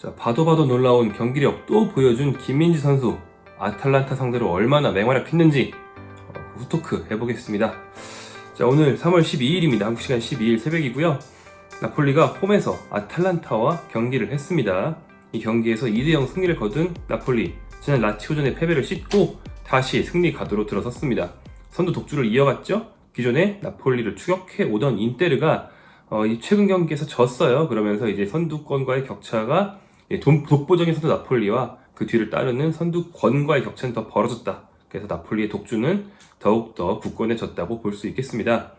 자, 봐도 봐도 놀라운 경기력 또 보여준 김민재 선수. 아탈란타 상대로 얼마나 맹활약 했는지 후토크 해보겠습니다. 자, 오늘 3월 12일입니다. 한국 시간 12일 새벽이고요. 나폴리가 홈에서 아탈란타와 경기를 했습니다. 이 경기에서 2대0 승리를 거둔 나폴리, 지난 라치오전의 패배를 씻고 다시 승리 가도로 들어섰습니다. 선두 독주를 이어갔죠. 기존에 나폴리를 추격해 오던 인테르가 최근 경기에서 졌어요. 그러면서 이제 선두권과의 격차가 독보적인 선두 나폴리와 그 뒤를 따르는 선두권과의 격차는 더 벌어졌다. 그래서 나폴리의 독주는 더욱더 굳건해졌다고 볼 수 있겠습니다.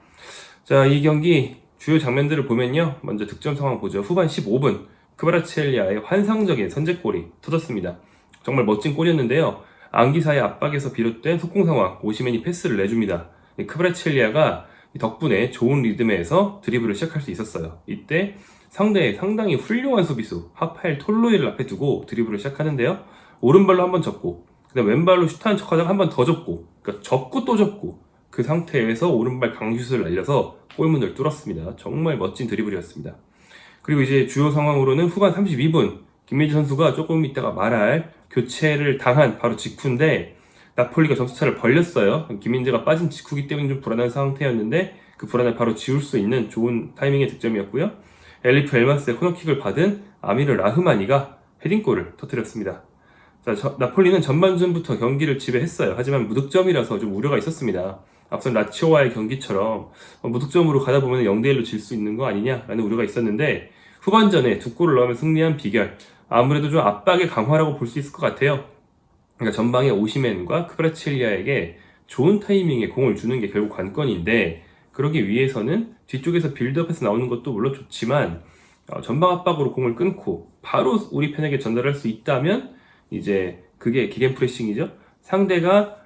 자, 이 경기 주요 장면들을 보면요. 먼저 득점 상황 보죠. 후반 15분 크바라츠헬리아의 환상적인 선제골이 터졌습니다. 정말 멋진 골이었는데요. 앙기사의 압박에서 비롯된 속공 상황, 오시멘이 패스를 내줍니다. 크바라츠헬리아가 덕분에 좋은 리듬에서 드리블을 시작할 수 있었어요. 이때 상대의 상당히 훌륭한 수비수 하파엘 톨로이를 앞에 두고 드리블을 시작하는데요. 오른발로 한번 접고 그다음 왼발로 슛하는 척하다가 한 번 더 접고, 그러니까 접고 또 접고, 그 상태에서 오른발 강슛을 날려서 골문을 뚫었습니다. 정말 멋진 드리블이었습니다. 그리고 이제 주요 상황으로는 후반 32분 김민재 선수가 조금 있다가 말할 교체를 당한 바로 직후인데 나폴리가 점수차를 벌렸어요. 김민재가 빠진 직후기 때문에 좀 불안한 상태였는데 그 불안을 바로 지울 수 있는 좋은 타이밍의 득점이었고요. 엘리프 엘마스의 코너킥을 받은 아미르 라흐마니가 헤딩골을 터뜨렸습니다. 자, 나폴리는 전반전부터 경기를 지배했어요. 하지만 무득점이라서 좀 우려가 있었습니다. 앞선 라치오와의 경기처럼 무득점으로 가다 보면 0대1로 질 수 있는 거 아니냐라는 우려가 있었는데 후반전에 두 골을 넣으면 승리한 비결, 아무래도 좀 압박의 강화라고 볼 수 있을 것 같아요. 그러니까 전방에 오시멘과 크바라츠헬리아에게 좋은 타이밍에 공을 주는 게 결국 관건인데, 그러기 위해서는 뒤쪽에서 빌드업해서 나오는 것도 물론 좋지만 전방 압박으로 공을 끊고 바로 우리 편에게 전달할 수 있다면 이제 그게 기겐 프레싱이죠. 상대가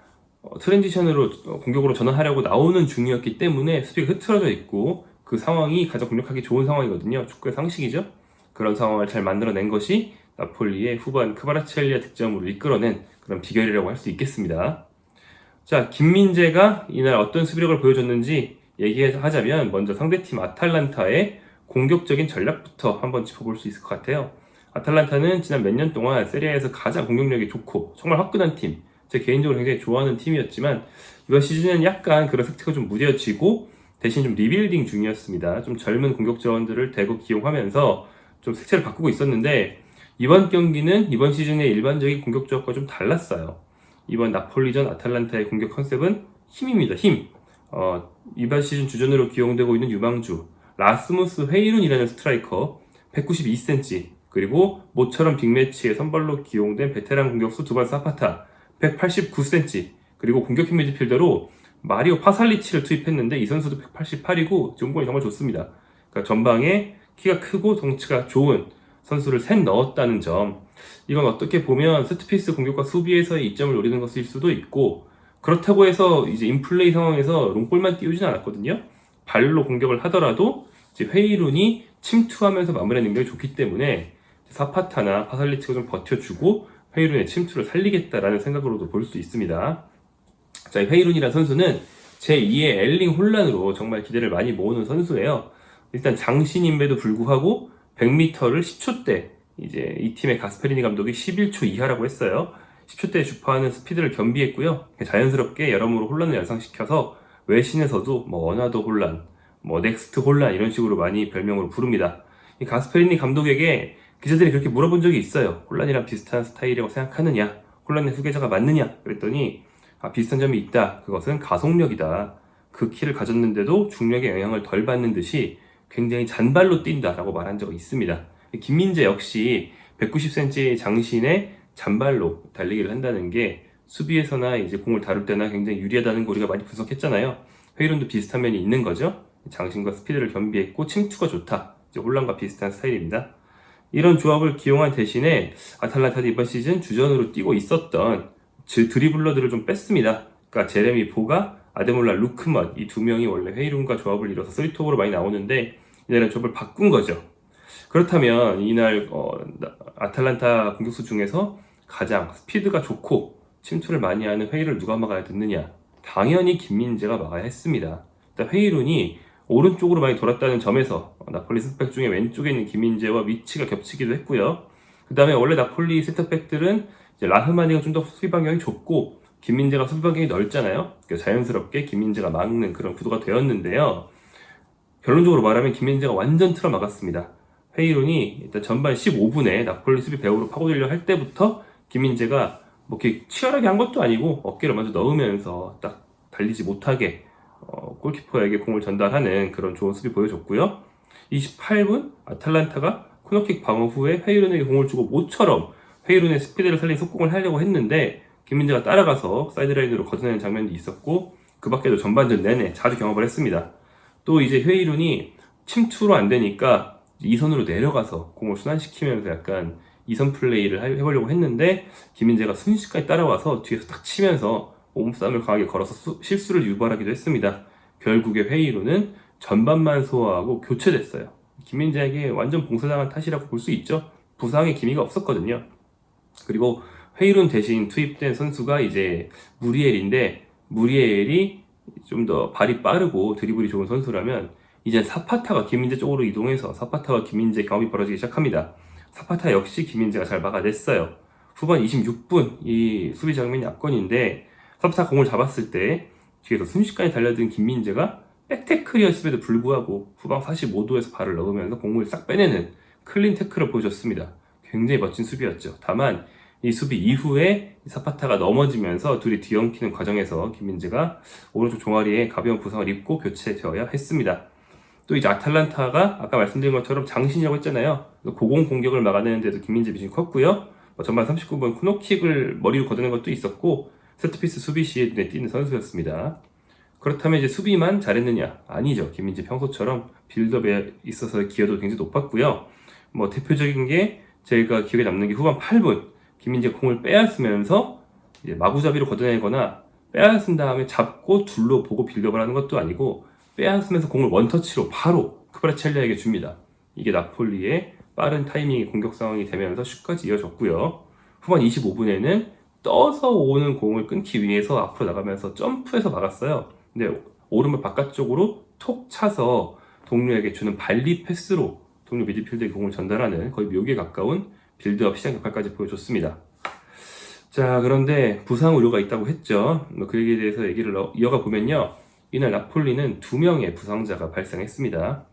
트랜지션으로 공격으로 전환하려고 나오는 중이었기 때문에 수비가 흐트러져 있고 그 상황이 가장 공격하기 좋은 상황이거든요. 축구의 상식이죠. 그런 상황을 잘 만들어낸 것이 나폴리의 후반 크바라츠헬리아 득점으로 이끌어낸 그런 비결이라고 할 수 있겠습니다. 자, 김민재가 이날 어떤 수비력을 보여줬는지 얘기하자면 먼저 상대팀 아탈란타의 공격적인 전략부터 한번 짚어볼 수 있을 것 같아요. 아탈란타는 지난 몇 년 동안 세리아에서 가장 공격력이 좋고 정말 화끈한 팀, 제 개인적으로 굉장히 좋아하는 팀이었지만 이번 시즌은 약간 그런 삭제가 좀 무뎌지고 대신 좀 리빌딩 중이었습니다. 좀 젊은 공격 자원들을 대거 기용하면서 좀 색채를 바꾸고 있었는데 이번 경기는 이번 시즌의 일반적인 공격 조합과 좀 달랐어요. 이번 나폴리전 아탈란타의 공격 컨셉은 힘입니다. 힘. 이번 시즌 주전으로 기용되고 있는 유망주 라스무스 헤이룬이라는 스트라이커 192cm, 그리고 모처럼 빅매치에 선발로 기용된 베테랑 공격수 두발 사파타 189cm, 그리고 공격형 미드필더로 마리오 파살리치를 투입했는데 이 선수도 188이고 정권이 정말 좋습니다. 그러니까 전방에 키가 크고 덩치가 좋은 선수를 셋 넣었다는 점, 이건 어떻게 보면 세트피스 공격과 수비에서의 이점을 노리는 것일 수도 있고, 그렇다고 해서 이제 인플레이 상황에서 롱볼만 띄우진 않았거든요. 발로 공격을 하더라도 이제 헤이룬이 침투하면서 마무리하는 능력이 좋기 때문에 사파타나 파살리치가 좀 버텨주고 헤이룬의 침투를 살리겠다라는 생각으로도 볼 수 있습니다. 자, 헤이룬이라는 선수는 제2의 엘링 홀란으로 정말 기대를 많이 모으는 선수예요. 일단 장신임에도 불구하고 100m를 10초대, 이제 이 팀의 가스페리니 감독이 11초 이하라고 했어요. 10초대에 주파하는 스피드를 겸비했고요. 자연스럽게 여러모로 혼란을 연상시켜서 외신에서도 어나더 혼란, 넥스트 혼란 이런 식으로 많이 별명으로 부릅니다. 이 가스페리니 감독에게 기자들이 그렇게 물어본 적이 있어요. 혼란이랑 비슷한 스타일이라고 생각하느냐? 혼란의 후계자가 맞느냐? 그랬더니 비슷한 점이 있다. 그것은 가속력이다. 그 키를 가졌는데도 중력의 영향을 덜 받는 듯이 굉장히 잔발로 뛴다라고 말한 적이 있습니다. 김민재 역시 190cm 장신의 잔발로 달리기를 한다는 게 수비에서나 이제 공을 다룰 때나 굉장히 유리하다는 거 우리가 많이 분석했잖아요. 헤이룬도 비슷한 면이 있는 거죠. 장신과 스피드를 겸비했고 침투가 좋다. 이제 혼란과 비슷한 스타일입니다. 이런 조합을 기용한 대신에 아탈란타도 이번 시즌 주전으로 뛰고 있었던 드리블러들을 좀 뺐습니다. 그러니까 제레미 보가, 아데몰라 루크먼, 이 두 명이 원래 헤이룬과 조합을 이뤄서 3톱으로 많이 나오는데 이날은 조합을 바꾼 거죠. 그렇다면 이날 아탈란타 공격수 중에서 가장 스피드가 좋고 침투를 많이 하는 헤이룬을 누가 막아야 됐느냐? 당연히 김민재가 막아야 했습니다. 일단 헤이룬이 오른쪽으로 많이 돌았다는 점에서 나폴리 스펙 중에 왼쪽에 있는 김민재와 위치가 겹치기도 했고요. 그 다음에 원래 나폴리 센터백들은 이제 라흐마니가 좀 더 수비 반경이 좁고 김민재가 수비 반경이 넓잖아요. 그러니까 자연스럽게 김민재가 막는 그런 구도가 되었는데요. 결론적으로 말하면 김민재가 완전 틀어 막았습니다. 회의론이 일단 전반 15분에 나폴리 수비 배우로 파고들려 할 때부터 김민재가 뭐 이렇게 치열하게 한 것도 아니고 어깨를 먼저 넣으면서 딱 달리지 못하게 골키퍼에게 공을 전달하는 그런 좋은 수비 보여줬고요. 28분 아탈란타가 코너킥 방어 후에 회의론에게 공을 주고 모처럼 회의론의 스피드를 살린 속공을 하려고 했는데 김민재가 따라가서 사이드라인으로 걷어내는 장면도 있었고 그 밖에도 전반전 내내 자주 경험을 했습니다. 또 이제 회의론이 침투로 안 되니까 2선으로 내려가서 공을 순환시키면서 약간 2선 플레이를 해보려고 했는데 김민재가 순식간에 따라와서 뒤에서 딱 치면서 몸싸움을 강하게 걸어서 실수를 유발하기도 했습니다. 결국에 회의론은 전반만 소화하고 교체됐어요. 김민재에게 완전 봉쇄당한 탓이라고 볼 수 있죠. 부상의 기미가 없었거든요. 그리고 회의론 대신 투입된 선수가 이제 무리엘인데 무리엘이 좀 더 발이 빠르고 드리블이 좋은 선수라면 이제 사파타가 김민재 쪽으로 이동해서 사파타와 김민재 경합이 벌어지기 시작합니다. 사파타 역시 김민재가 잘 막아냈어요. 후반 26분 이 수비 장면이 압권인데 사파타 공을 잡았을 때 뒤에서 순식간에 달려든 김민재가 백태클이었음에도 불구하고 후방 45도에서 발을 넣으면서 공을 싹 빼내는 클린 태클을 보여줬습니다. 굉장히 멋진 수비였죠. 다만 이 수비 이후에 사파타가 넘어지면서 둘이 뒤엉키는 과정에서 김민재가 오른쪽 종아리에 가벼운 부상을 입고 교체되어야 했습니다. 또 이제 아탈란타가 아까 말씀드린 것처럼 장신이라고 했잖아요. 고공 공격을 막아내는 데도 김민재 비중이 컸고요. 전반 39분 코너킥을 머리로 걷어낸 것도 있었고 세트피스 수비 시에 눈에 띄는 선수였습니다. 그렇다면 이제 수비만 잘했느냐? 아니죠. 김민재 평소처럼 빌드업에 있어서 기여도 굉장히 높았고요. 대표적인 게 제가 기억에 남는 게 후반 8분 김민재 공을 빼앗으면서 이제 마구잡이로 걷어내거나 빼앗은 다음에 잡고 둘로 보고 빌드업을 하는 것도 아니고 빼앗으면서 공을 원터치로 바로 크바라첼리아에게 줍니다. 이게 나폴리의 빠른 타이밍의 공격 상황이 되면서 슛까지 이어졌고요. 후반 25분에는 떠서 오는 공을 끊기 위해서 앞으로 나가면서 점프해서 막았어요. 근데 오른발 바깥쪽으로 톡 차서 동료에게 주는 발리 패스로 동료 미드필더에게 공을 전달하는 거의 묘기에 가까운 빌드업 시장 역할까지 보여줬습니다. 자, 그런데 부상 우려가 있다고 했죠. 그 얘기에 대해서 얘기를 이어가 보면요. 이날 나폴리는 2명의 부상자가 발생했습니다.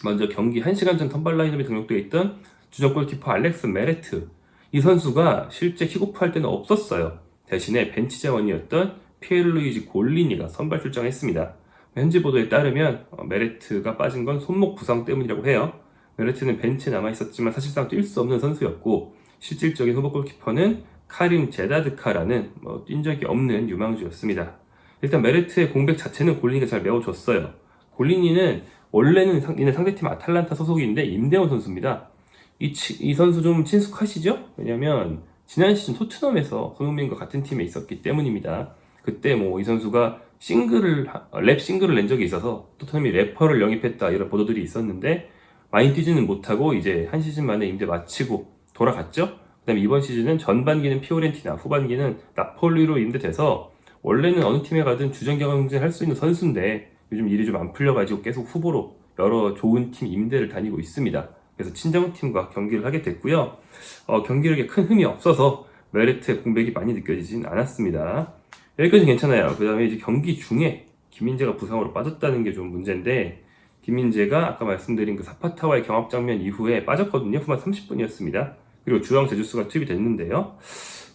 먼저 경기 1시간 전 선발 라인업에 등록되어 있던 주전 골키퍼 알렉스 메레트. 이 선수가 실제 킥오프할 때는 없었어요. 대신에 벤치 자원이었던 피에르루이지 골리니가 선발 출장했습니다. 현지 보도에 따르면 메레트가 빠진 건 손목 부상 때문이라고 해요. 메레트는 벤치에 남아있었지만 사실상 뛸 수 없는 선수였고 실질적인 후보 골키퍼는 카림 제다드카라는 뛴 적이 없는 유망주였습니다. 일단 메레트의 공백 자체는 골리니가 잘 메워줬어요. 골리니는 원래는 상대팀 아탈란타 소속인데 임대원 선수입니다. 이 선수 좀 친숙하시죠? 왜냐면 지난 시즌 토트넘에서 손흥민과 같은 팀에 있었기 때문입니다. 그때 이 선수가 랩 싱글을 낸 적이 있어서 토트넘이 래퍼를 영입했다 이런 보도들이 있었는데 많이 뛰지는 못하고 이제 한 시즌 만에 임대 마치고 돌아갔죠. 그다음에 이번 시즌은 전반기는 피오렌티나, 후반기는 나폴리로 임대돼서 원래는 어느 팀에 가든 주전 경쟁을 할 수 있는 선수인데 요즘 일이 좀 안 풀려가지고 계속 후보로 여러 좋은 팀 임대를 다니고 있습니다. 그래서 친정팀과 경기를 하게 됐고요. 경기력에 큰 흠이 없어서 메레트의 공백이 많이 느껴지진 않았습니다. 여기까지 괜찮아요. 그 다음에 이제 경기 중에 김민재가 부상으로 빠졌다는 게 좀 문제인데 김민재가 아까 말씀드린 그 사파타와의 경합 장면 이후에 빠졌거든요. 후반 30분이었습니다. 그리고 주영 제주스가 투입이 됐는데요.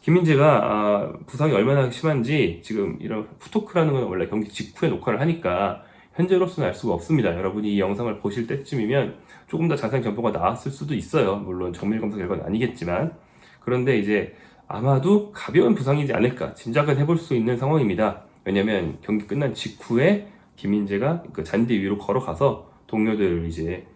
김민재가 부상이 얼마나 심한지 지금 이런 후토크라는 건 원래 경기 직후에 녹화를 하니까 현재로서는 알 수가 없습니다. 여러분이 이 영상을 보실 때쯤이면 조금 더 자세한 정보가 나왔을 수도 있어요. 물론 정밀 검사 결과는 아니겠지만. 그런데 이제 아마도 가벼운 부상이지 않을까 짐작은 해볼 수 있는 상황입니다. 왜냐면 경기 끝난 직후에 김민재가 그 잔디 위로 걸어가서 동료들을 이제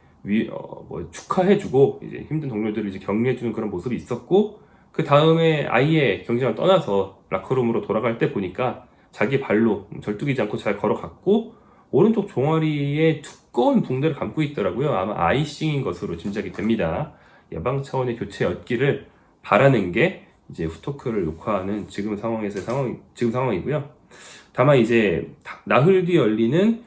축하해주고 이제 힘든 동료들을 이제 격려해주는 그런 모습이 있었고 그 다음에 아예 경기장을 떠나서 라커룸으로 돌아갈 때 보니까 자기 발로 절뚝이지 않고 잘 걸어갔고 오른쪽 종아리에 두꺼운 붕대를 감고 있더라고요. 아마 아이싱인 것으로 짐작이 됩니다. 예방 차원의 교체였기를 바라는 게 이제 후토크를 녹화하는 지금 상황이고요. 다만 이제 나흘 뒤 열리는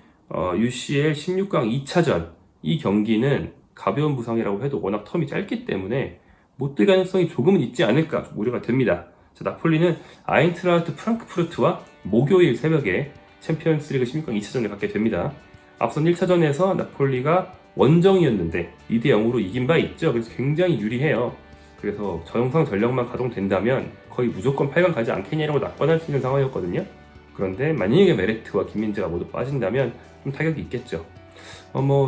UCL 16강 2차전 이 경기는 가벼운 부상이라고 해도 워낙 텀이 짧기 때문에 못 뛸 가능성이 조금은 있지 않을까 좀 우려가 됩니다. 자, 나폴리는 아인트라흐트 프랑크푸르트와 목요일 새벽에 챔피언스리그 16강 2차전을 갖게 됩니다. 앞선 1차전에서 나폴리가 원정이었는데 2대 0으로 이긴 바 있죠. 그래서 굉장히 유리해요. 그래서 저영상 전력만 가동된다면 거의 무조건 8강 가지 않겠냐라고 낙관할 수 있는 상황이었거든요. 그런데 만약에 메레트와 김민재가 모두 빠진다면 좀 타격이 있겠죠.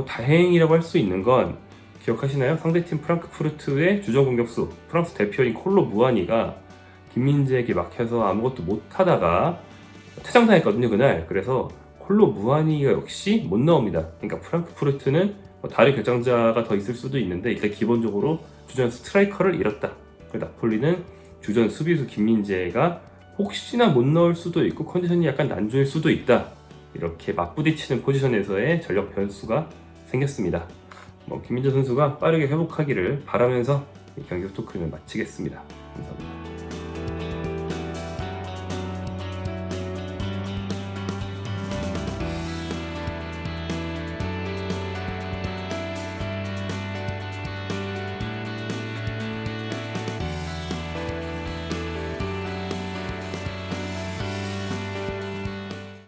다행이라고 할 수 있는 건 기억하시나요? 상대팀 프랑크푸르트의 주전 공격수 프랑스 대표인 콜로 무아니가 김민재에게 막혀서 아무것도 못하다가 퇴장당했거든요, 그날. 그래서 콜로 무아니가 역시 못 나옵니다. 그러니까 프랑크푸르트는 다른 결정자가 더 있을 수도 있는데 일단 기본적으로 주전 스트라이커를 잃었다. 나폴리는 주전 수비수 김민재가 혹시나 못 넣을 수도 있고 컨디션이 약간 난조일 수도 있다. 이렇게 맞부딪히는 포지션에서의 전력 변수가 생겼습니다. 김민재 선수가 빠르게 회복하기를 바라면서 이 경기 토크를 마치겠습니다. 감사합니다.